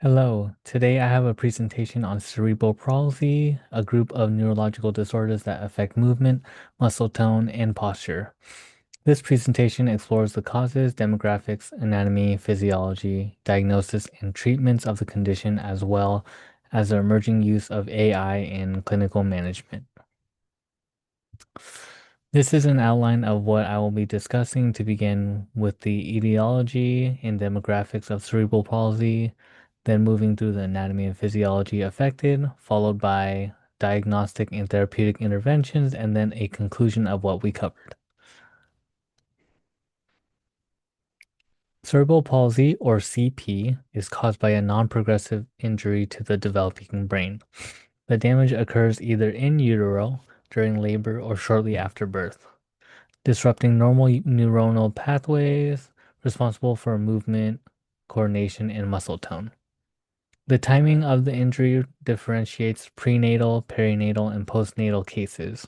Hello, today I have a presentation on cerebral palsy, a group of neurological disorders that affect movement, muscle tone, and posture. This presentation explores the causes, demographics, anatomy, physiology, diagnosis, and treatments of the condition, as well as the emerging use of AI in clinical management. This is an outline of what I will be discussing to begin with the etiology and demographics of cerebral palsy, then moving through the anatomy and physiology affected, followed by diagnostic and therapeutic interventions, and then a conclusion of what we covered. Cerebral palsy, or CP, is caused by a non-progressive injury to the developing brain. The damage occurs either in utero, during labor, or shortly after birth, disrupting normal neuronal pathways responsible for movement, coordination, and muscle tone. The timing of the injury differentiates prenatal, perinatal, and postnatal cases.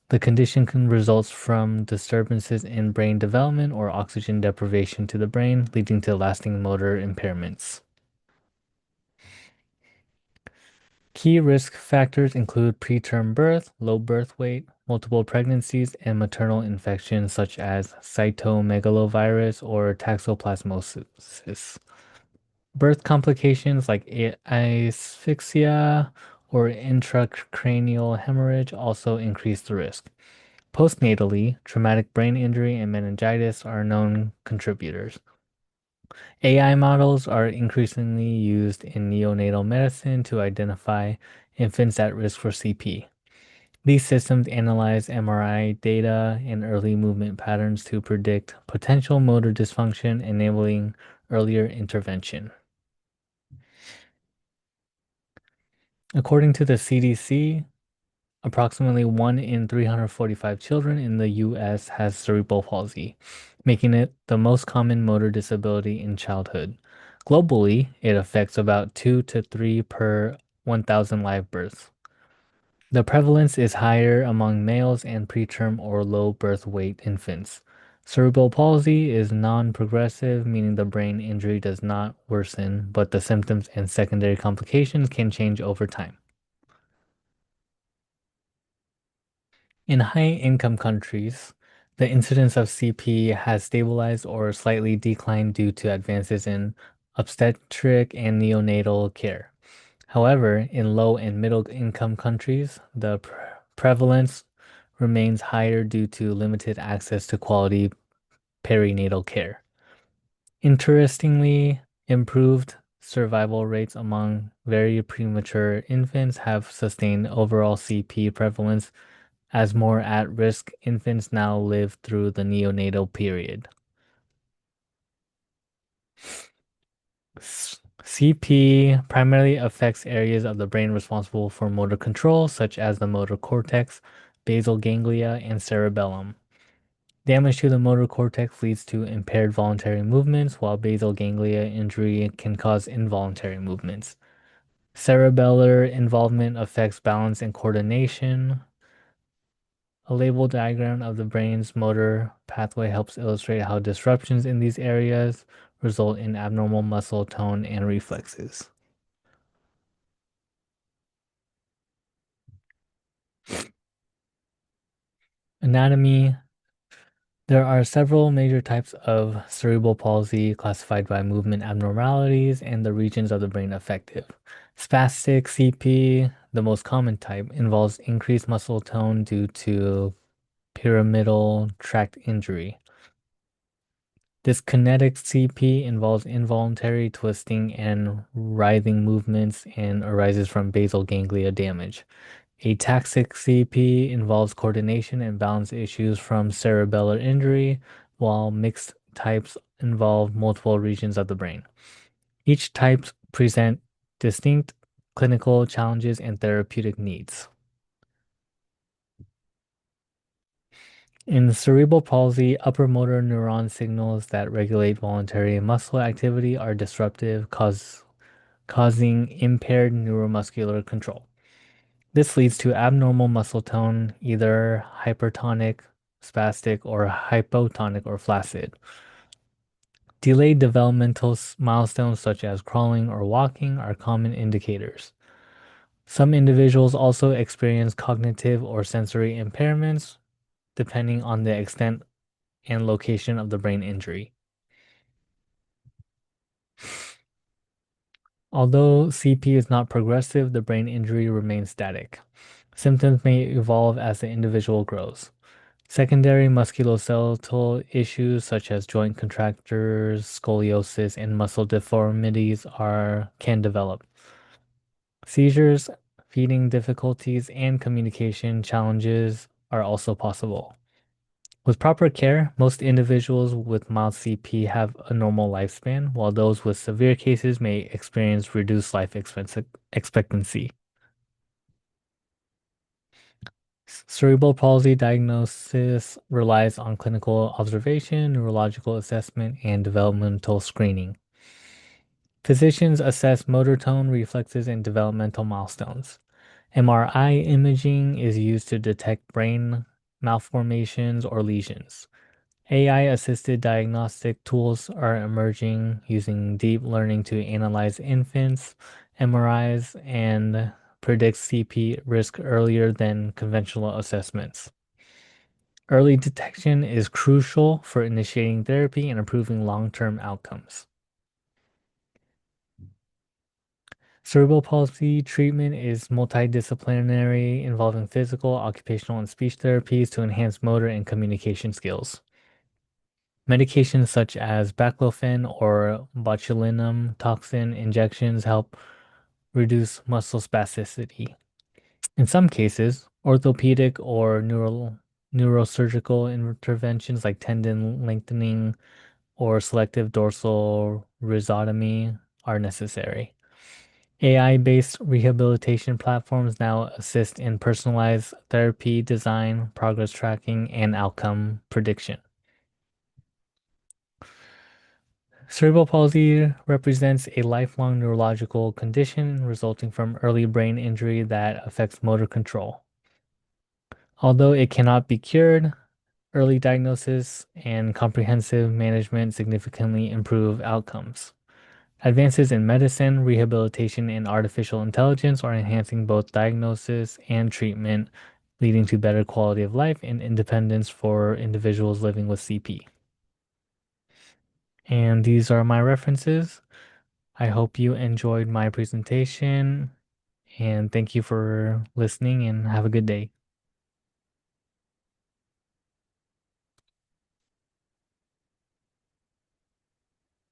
The condition can result from disturbances in brain development or oxygen deprivation to the brain, leading to lasting motor impairments. Key risk factors include preterm birth, low birth weight, multiple pregnancies, and maternal infections such as cytomegalovirus or toxoplasmosis. Birth complications like asphyxia or intracranial hemorrhage also increase the risk. Postnatally, traumatic brain injury and meningitis are known contributors. AI models are increasingly used in neonatal medicine to identify infants at risk for CP. These systems analyze MRI data and early movement patterns to predict potential motor dysfunction, enabling earlier intervention. According to the CDC, approximately 1 in 345 children in the US has cerebral palsy, making it the most common motor disability in childhood. Globally, it affects about 2 to 3 per 1,000 live births. The prevalence is higher among males and preterm or low birth weight infants. Cerebral palsy is non-progressive, meaning the brain injury does not worsen, but the symptoms and secondary complications can change over time. In high-income countries, the incidence of CP has stabilized or slightly declined due to advances in obstetric and neonatal care. However, in low and middle income countries, the prevalence remains higher due to limited access to quality perinatal care. Interestingly, improved survival rates among very premature infants have sustained overall CP prevalence as more at-risk infants now live through the neonatal period. CP primarily affects areas of the brain responsible for motor control, such as the motor cortex, basal ganglia, and cerebellum. Damage to the motor cortex leads to impaired voluntary movements, while basal ganglia injury can cause involuntary movements. Cerebellar involvement affects balance and coordination. A label diagram of the brain's motor pathway helps illustrate how disruptions in these areas result in abnormal muscle tone and reflexes. Anatomy. There are several major types of cerebral palsy classified by movement abnormalities and the regions of the brain affected. Spastic CP, the most common type, involves increased muscle tone due to pyramidal tract injury. Dyskinetic CP involves involuntary twisting and writhing movements and arises from basal ganglia damage. Ataxic CP involves coordination and balance issues from cerebellar injury, while mixed types involve multiple regions of the brain. Each type present distinct clinical challenges and therapeutic needs. In cerebral palsy, upper motor neuron signals that regulate voluntary muscle activity are disruptive, causing impaired neuromuscular control. This leads to abnormal muscle tone, either hypertonic, spastic, or hypotonic or flaccid. Delayed developmental milestones such as crawling or walking are common indicators. Some individuals also experience cognitive or sensory impairments depending on the extent and location of the brain injury. Although CP is not progressive, the brain injury remains static. Symptoms may evolve as the individual grows. Secondary musculoskeletal issues such as joint contractures, scoliosis, and muscle deformities can develop. Seizures, feeding difficulties, and communication challenges are also possible. With proper care, most individuals with mild CP have a normal lifespan, while those with severe cases may experience reduced expectancy. Cerebral palsy diagnosis relies on clinical observation, neurological assessment, and developmental screening. Physicians assess motor tone, reflexes, and developmental milestones. MRI imaging is used to detect brain malformations or lesions. AI-assisted diagnostic tools are emerging using deep learning to analyze infants, MRIs, and predict CP risk earlier than conventional assessments. Early detection is crucial for initiating therapy and improving long-term outcomes. Cerebral palsy treatment is multidisciplinary, involving physical, occupational, and speech therapies to enhance motor and communication skills. Medications such as baclofen or botulinum toxin injections help reduce muscle spasticity. In some cases, orthopedic or neurosurgical interventions like tendon lengthening or selective dorsal rhizotomy are necessary. AI-based rehabilitation platforms now assist in personalized therapy design, progress tracking, and outcome prediction. Cerebral palsy represents a lifelong neurological condition resulting from early brain injury that affects motor control. Although it cannot be cured, early diagnosis and comprehensive management significantly improve outcomes. Advances in medicine, rehabilitation, and artificial intelligence are enhancing both diagnosis and treatment, leading to better quality of life and independence for individuals living with CP. And these are my references. I hope you enjoyed my presentation and thank you for listening and have a good day.